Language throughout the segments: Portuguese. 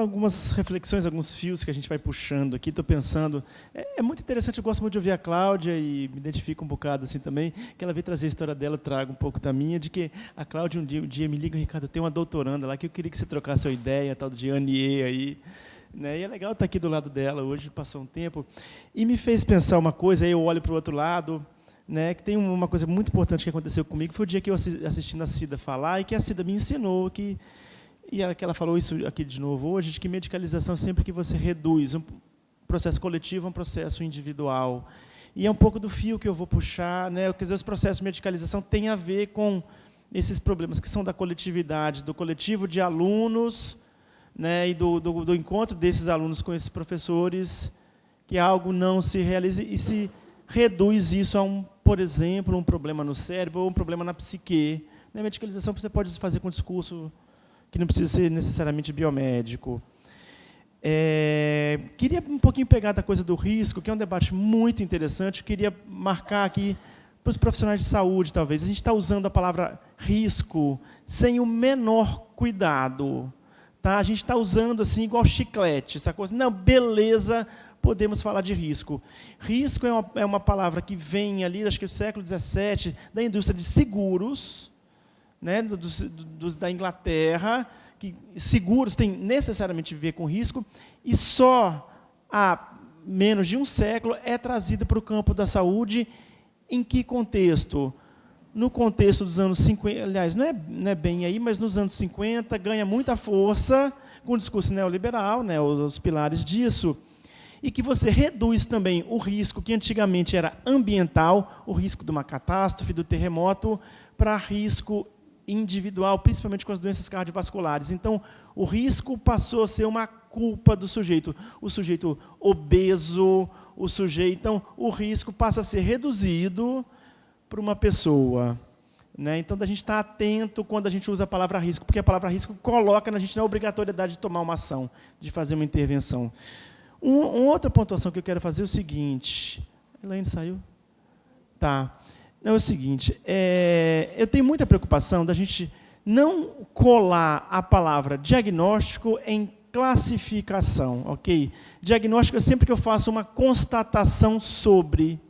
algumas reflexões, alguns fios que a gente vai puxando aqui. Estou pensando, é muito interessante, eu gosto muito de ouvir a Cláudia e me identifico um bocado assim também, que ela veio trazer a história dela, eu trago um pouco da minha, de que a Cláudia um dia me liga, Ricardo, eu tenho uma doutoranda lá que eu queria que você trocasse a ideia, tal de Anier aí. Né? E é legal estar aqui do lado dela hoje, passou um tempo, e me fez pensar uma coisa, aí eu olho para o outro lado, né, que tem uma coisa muito importante que aconteceu comigo, foi o dia que eu assisti a Cida falar, e que a Cida me ensinou, que ela falou isso aqui de novo hoje, de que medicalização, sempre que você reduz um processo coletivo, é um processo individual. E é um pouco do fio que eu vou puxar, né, quer dizer, os processos de medicalização têm a ver com esses problemas que são da coletividade, do coletivo de alunos, né, e do encontro desses alunos com esses professores, que algo não se realiza e se reduz isso a, por exemplo, um problema no cérebro ou um problema na psique. A medicalização você pode fazer com discurso que não precisa ser necessariamente biomédico. Queria um pouquinho pegar da coisa do risco, que é um debate muito interessante, queria marcar aqui para os profissionais de saúde, talvez. A gente está usando a palavra risco sem o menor cuidado. Tá? A gente está usando assim, igual chiclete, essa coisa. Não, beleza, podemos falar de risco. Risco é uma palavra que vem ali, acho que do século XVII, da indústria de seguros, né, da Inglaterra, que seguros têm necessariamente a ver com risco, e só há menos de um século é trazida para o campo da saúde. Em que contexto? No contexto dos anos 50, aliás, não é bem aí, mas nos anos 50, ganha muita força com o discurso neoliberal, né, os pilares disso, e que você reduz também o risco, que antigamente era ambiental, o risco de uma catástrofe, do terremoto, para risco individual, principalmente com as doenças cardiovasculares. Então, o risco passou a ser uma culpa do sujeito. O sujeito obeso, então, o risco passa a ser reduzido para uma pessoa. Né? Então, a gente está atento quando a gente usa a palavra risco, porque a palavra risco coloca na gente na obrigatoriedade de tomar uma ação, de fazer uma intervenção. Uma outra pontuação que eu quero fazer é o seguinte... Elaine saiu? Tá. Não, é o seguinte, eu tenho muita preocupação da gente não colar a palavra diagnóstico em classificação, ok? Diagnóstico é sempre que eu faço uma constatação sobre...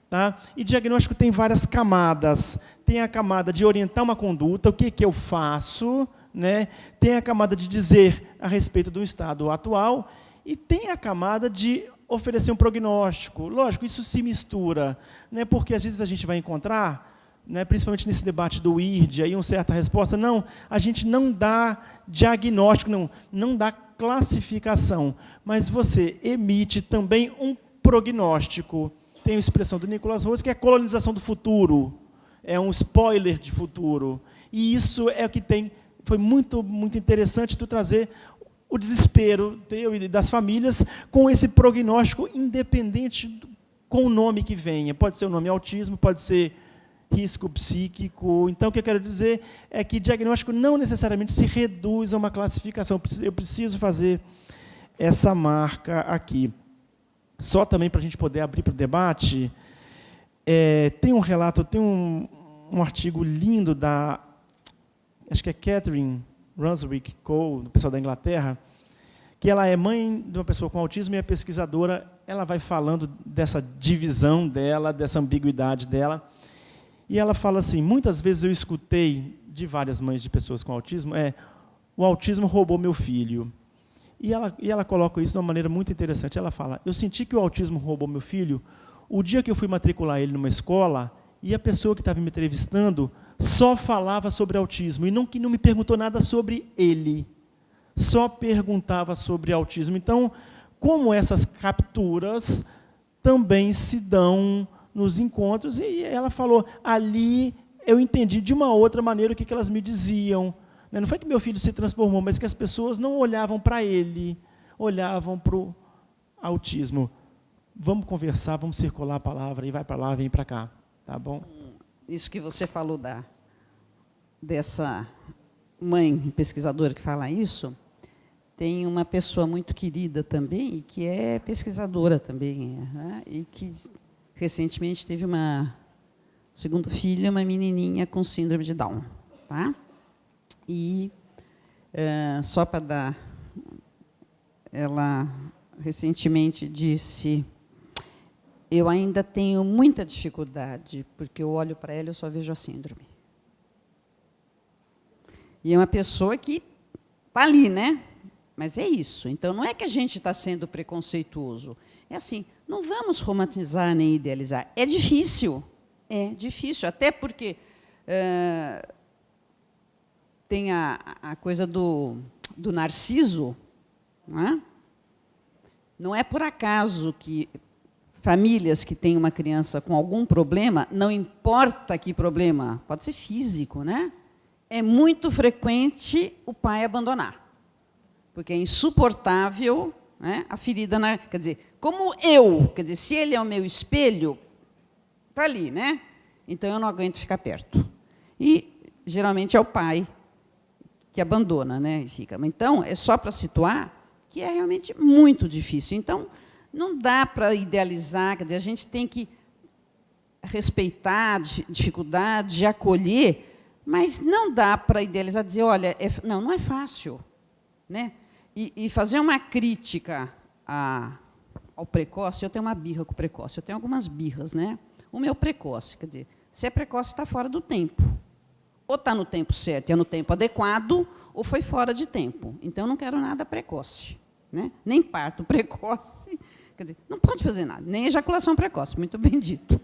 Tá? E diagnóstico tem várias camadas. Tem a camada de orientar uma conduta, o que eu faço, né? Tem a camada de dizer a respeito do estado atual, e tem a camada de oferecer um prognóstico. Lógico, isso se mistura, né? Porque às vezes a gente vai encontrar, né, principalmente nesse debate do IRD, aí uma certa resposta, não, a gente não dá diagnóstico, não dá classificação, mas você emite também um prognóstico. Tem a expressão do Nicholas Rose, que é a colonização do futuro, é um spoiler de futuro. E isso é o que foi muito, muito interessante tu trazer o desespero teu e das famílias com esse prognóstico independente com o nome que venha. Pode ser o nome autismo, pode ser risco psíquico. Então, o que eu quero dizer é que diagnóstico não necessariamente se reduz a uma classificação. Eu preciso fazer essa marca aqui. Só também para a gente poder abrir para o debate, tem um relato, tem um artigo lindo da, acho que é Catherine Runswick Cole, do pessoal da Inglaterra, que ela é mãe de uma pessoa com autismo e é pesquisadora, ela vai falando dessa divisão dela, dessa ambiguidade dela, e ela fala assim, muitas vezes eu escutei de várias mães de pessoas com autismo, o autismo roubou meu filho. E ela coloca isso de uma maneira muito interessante. Ela fala, eu senti que o autismo roubou meu filho o dia que eu fui matricular ele numa escola e a pessoa que estava me entrevistando só falava sobre autismo e que não me perguntou nada sobre ele. Só perguntava sobre autismo. Então, como essas capturas também se dão nos encontros, e ela falou, ali eu entendi de uma outra maneira o que elas me diziam. Não foi que meu filho se transformou, mas que as pessoas não olhavam para ele, olhavam para o autismo. Vamos conversar, vamos circular a palavra, e vai para lá, vem para cá. Tá bom? Isso que você falou dessa mãe pesquisadora que fala isso, tem uma pessoa muito querida também, e que é pesquisadora também, né? E que recentemente teve segundo filho, uma menininha com síndrome de Down. Tá? E, só para dar ela recentemente disse: eu ainda tenho muita dificuldade, porque eu olho para ela e eu só vejo a síndrome. E é uma pessoa que está ali, né? Mas é isso. Então, não é que a gente está sendo preconceituoso. É assim, não vamos romantizar nem idealizar. É difícil, até porque tem a coisa do Narciso, não é? Não é por acaso que famílias que têm uma criança com algum problema, não importa que problema, pode ser físico, né? É muito frequente o pai abandonar, porque é insuportável, né, a ferida na... Quer dizer, como quer dizer, se ele é o meu espelho, está ali, né? Então, eu não aguento ficar perto. E, geralmente, é o pai que abandona, né? E fica. Então, é só para situar que é realmente muito difícil. Então, não dá para idealizar, quer dizer, a gente tem que respeitar a dificuldade, acolher, mas não dá para idealizar, dizer, olha, não é fácil, né? E fazer uma crítica ao precoce, eu tenho uma birra com o precoce, eu tenho algumas birras, né? O meu precoce, quer dizer, se é precoce, está fora do tempo. Ou está no tempo certo, é no tempo adequado, ou foi fora de tempo. Então, eu não quero nada precoce, né? Nem parto precoce, quer dizer, não pode fazer nada, nem ejaculação precoce, muito bem dito.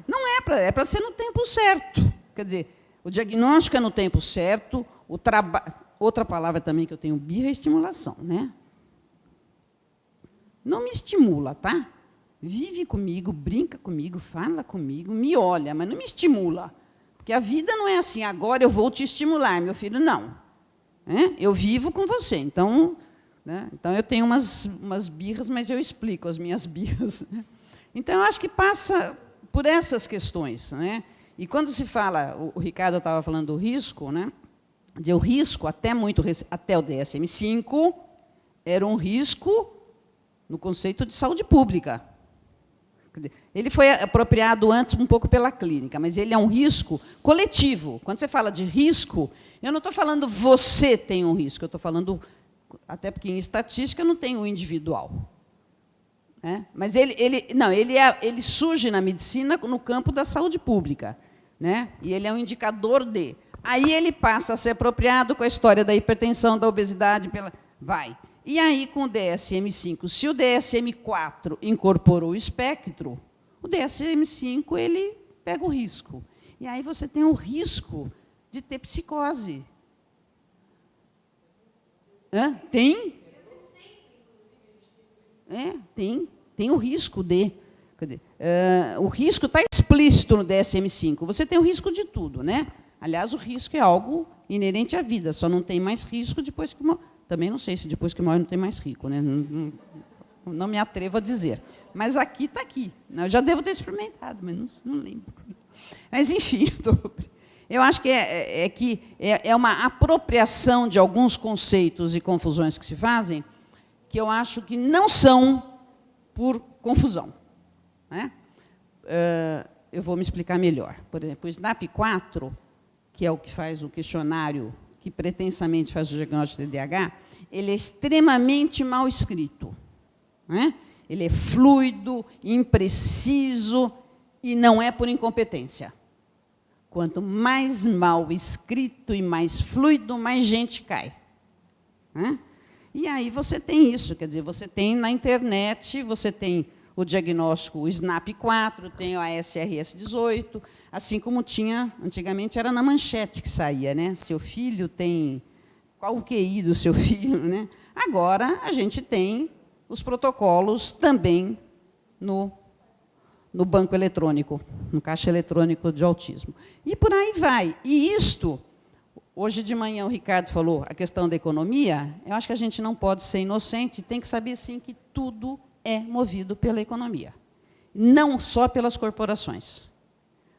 Não é para ser no tempo certo. Quer dizer, o diagnóstico é no tempo certo, outra palavra também que eu tenho birra é estimulação, né? Não me estimula, tá? Vive comigo, brinca comigo, fala comigo, me olha, mas não me estimula. Porque a vida não é assim, agora eu vou te estimular, meu filho, não. Eu vivo com você, então, né? Então eu tenho umas birras, mas eu explico as minhas birras. Né? Então, eu acho que passa por essas questões, né? E quando se fala, o Ricardo estava falando do risco, né? O risco, até o DSM-5, era um risco no conceito de saúde pública. Quer dizer, ele foi apropriado antes um pouco pela clínica, mas ele é um risco coletivo. Quando você fala de risco, eu não estou falando você tem um risco, eu estou falando, até porque em estatística não tem o individual. Mas ele surge na medicina no campo da saúde pública, né? E ele é um indicador de. Aí ele passa a ser apropriado com a história da hipertensão, da obesidade, vai. E aí, com o DSM-5, se o DSM-4 incorporou o espectro, o DSM-5 ele pega o risco. E aí você tem o risco de ter psicose. Tem? Tem o risco de... Quer dizer, o risco está explícito no DSM-5. Você tem o risco de tudo, né? Aliás, o risco é algo inerente à vida, só não tem mais risco depois que... Também não sei se depois que morre não tem mais rico, né? Não me atrevo a dizer. Mas aqui está aqui. Eu já devo ter experimentado, mas não lembro. Mas, enfim, eu acho que é uma apropriação de alguns conceitos e confusões que se fazem, que eu acho que não são por confusão. Né? Eu vou me explicar melhor. Por exemplo, o SNAP-4, que é o que faz o questionário que pretensamente faz o diagnóstico de TDAH, ele é extremamente mal escrito. Né? Ele é fluido, impreciso, e não é por incompetência. Quanto mais mal escrito e mais fluido, mais gente cai. Né? E aí você tem isso, quer dizer, você tem na internet, você tem o diagnóstico, o SNAP-4, tem o ASRS-18, assim como tinha, antigamente era na manchete que saía, né? Seu filho tem... Qual o QI do seu filho? Né? Agora, a gente tem os protocolos também no banco eletrônico, no caixa eletrônico de autismo. E por aí vai. E isto, hoje de manhã o Ricardo falou a questão da economia, eu acho que a gente não pode ser inocente, tem que saber, sim, que tudo é movido pela economia. Não só pelas corporações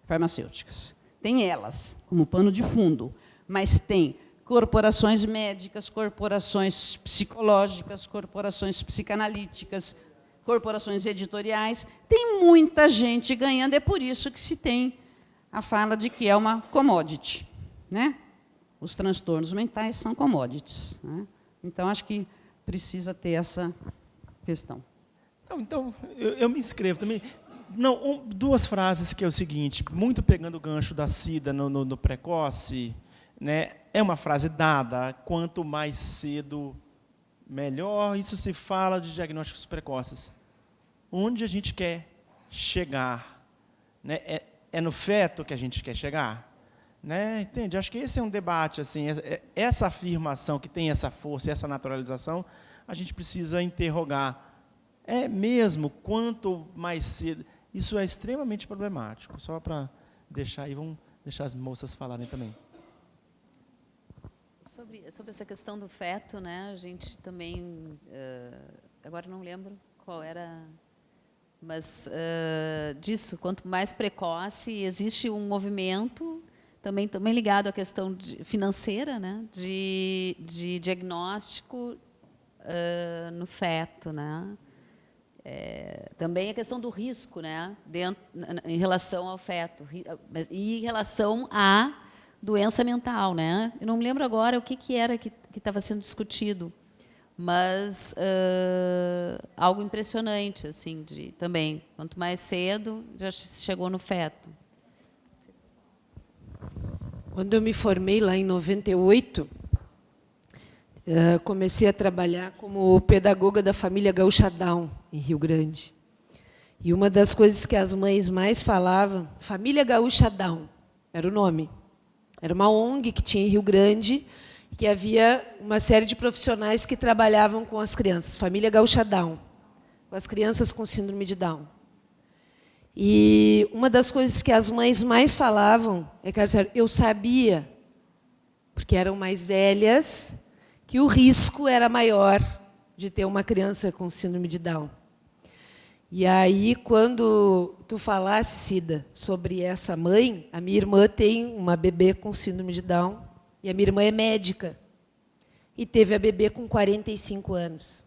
farmacêuticas. Tem elas, como pano de fundo, mas tem corporações médicas, corporações psicológicas, corporações psicanalíticas, corporações editoriais. Tem muita gente ganhando, é por isso que se tem a fala de que é uma commodity. Né? os transtornos mentais são commodities, né? Então, acho que precisa ter essa questão. Então, eu me inscrevo também. Não, duas frases que é o seguinte, muito pegando o gancho da Cida no precoce, né, é uma frase dada, quanto mais cedo, melhor. Isso se fala de diagnósticos precoces. Onde a gente quer chegar? Né? É no feto que a gente quer chegar? Né? Entende? Acho que esse é um debate. Assim, essa afirmação que tem essa força, essa naturalização, a gente precisa interrogar. É mesmo? Quanto mais cedo? Isso é extremamente problemático. Só para deixar aí, vamos deixar as moças falarem também. Sobre essa questão do feto, né, a gente também, agora não lembro qual era, mas disso, quanto mais precoce, existe um movimento também ligado à questão financeira, né, de diagnóstico no feto, né. Também a questão do risco, né, em relação ao feto, e em relação à doença mental, né? Eu não me lembro agora o que era que estava sendo discutido, mas algo impressionante, assim, também, quanto mais cedo, já chegou no feto. Quando eu me formei lá em 98, comecei a trabalhar como pedagoga da família Gaúcha Down, em Rio Grande. E uma das coisas que as mães mais falavam, Família Gaúcha Down, era o nome. Era uma ONG que tinha em Rio Grande, que havia uma série de profissionais que trabalhavam com as crianças, Família Gaúcha Down, com as crianças com síndrome de Down. E uma das coisas que as mães mais falavam é que eu sabia, porque eram mais velhas, que o risco era maior de ter uma criança com síndrome de Down. E aí, quando tu falasse, Cida, sobre essa mãe, a minha irmã tem uma bebê com síndrome de Down, e a minha irmã é médica, e teve a bebê com 45 anos.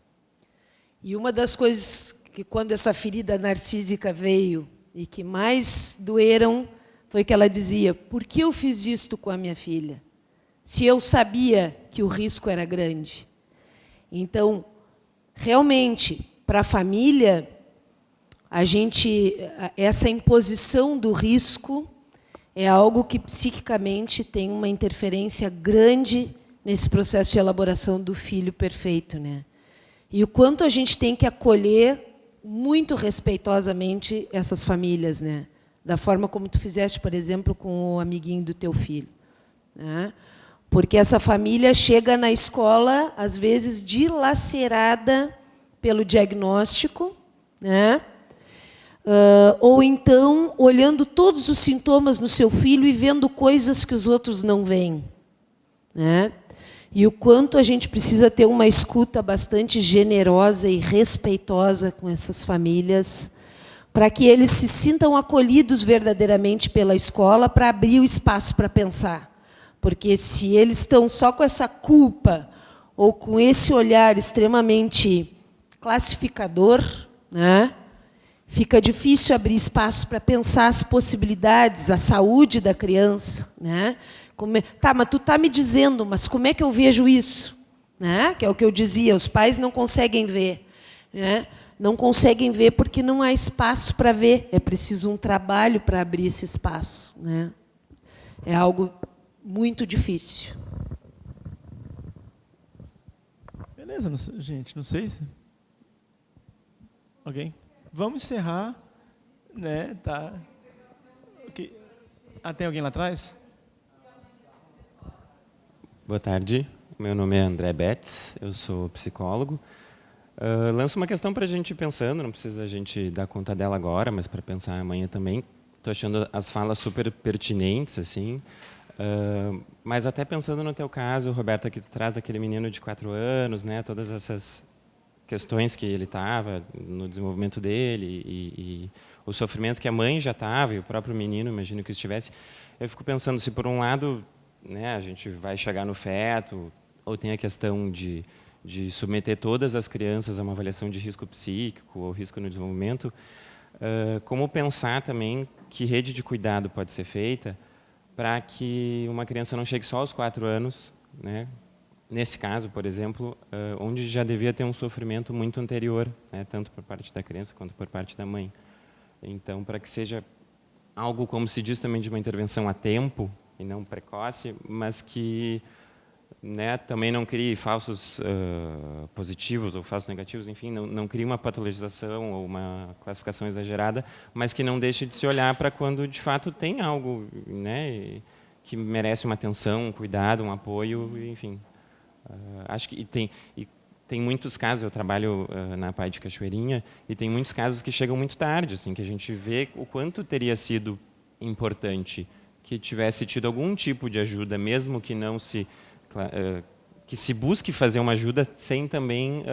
E uma das coisas que, quando essa ferida narcísica veio, e que mais doeram, foi que ela dizia, por que eu fiz isto com a minha filha? Se eu sabia que o risco era grande. Então, realmente, para a família, essa imposição do risco é algo que psiquicamente tem uma interferência grande nesse processo de elaboração do filho perfeito, né? E o quanto a gente tem que acolher muito respeitosamente essas famílias, né? Da forma como tu fizeste, por exemplo, com o amiguinho do teu filho, né? Porque essa família chega na escola, às vezes, dilacerada pelo diagnóstico, né? Ou então olhando todos os sintomas no seu filho e vendo coisas que os outros não veem, né? E o quanto a gente precisa ter uma escuta bastante generosa e respeitosa com essas famílias, para que eles se sintam acolhidos verdadeiramente pela escola, para abrir o espaço para pensar. Porque se eles estão só com essa culpa, ou com esse olhar extremamente classificador, né, fica difícil abrir espaço para pensar as possibilidades, a saúde da criança, né? Tá, mas tu está me dizendo, mas como é que eu vejo isso? Né? Que é o que eu dizia, os pais não conseguem ver, né? Não conseguem ver porque não há espaço para ver. É preciso um trabalho para abrir esse espaço, né? É algo muito difícil. Beleza, gente, não sei se... Alguém? Vamos encerrar, né? Tá. Okay. Tem alguém lá atrás? Boa tarde, meu nome é André Betts, eu sou psicólogo. Lanço uma questão para a gente ir pensando, não precisa a gente dar conta dela agora, mas para pensar amanhã também. Estou achando as falas super pertinentes, assim. Mas até pensando no teu caso, Roberta, que tu traz daquele menino de 4 anos, né? Todas essas questões que ele estava no desenvolvimento dele e o sofrimento que a mãe já estava e o próprio menino, imagino que estivesse. Eu fico pensando se, por um lado, né, a gente vai chegar no feto, ou tem a questão de submeter todas as crianças a uma avaliação de risco psíquico ou risco no desenvolvimento, como pensar também que rede de cuidado pode ser feita para que uma criança não chegue só aos 4 anos, né? Nesse caso, por exemplo, onde já devia ter um sofrimento muito anterior, né? Tanto por parte da criança quanto por parte da mãe. Então, para que seja algo, como se diz também, de uma intervenção a tempo, e não precoce, mas que, né, também não crie falsos positivos ou falsos negativos, enfim, não crie uma patologização ou uma classificação exagerada, mas que não deixe de se olhar para quando, de fato, tem algo, né, que merece uma atenção, um cuidado, um apoio, enfim. Acho que tem muitos casos, eu trabalho na PAI de Cachoeirinha, e tem muitos casos que chegam muito tarde, assim, que a gente vê o quanto teria sido importante que tivesse tido algum tipo de ajuda, mesmo que não se que se busque fazer uma ajuda sem também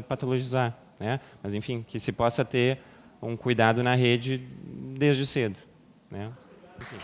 patologizar, né? Mas enfim, que se possa ter um cuidado na rede desde cedo, né? Enfim.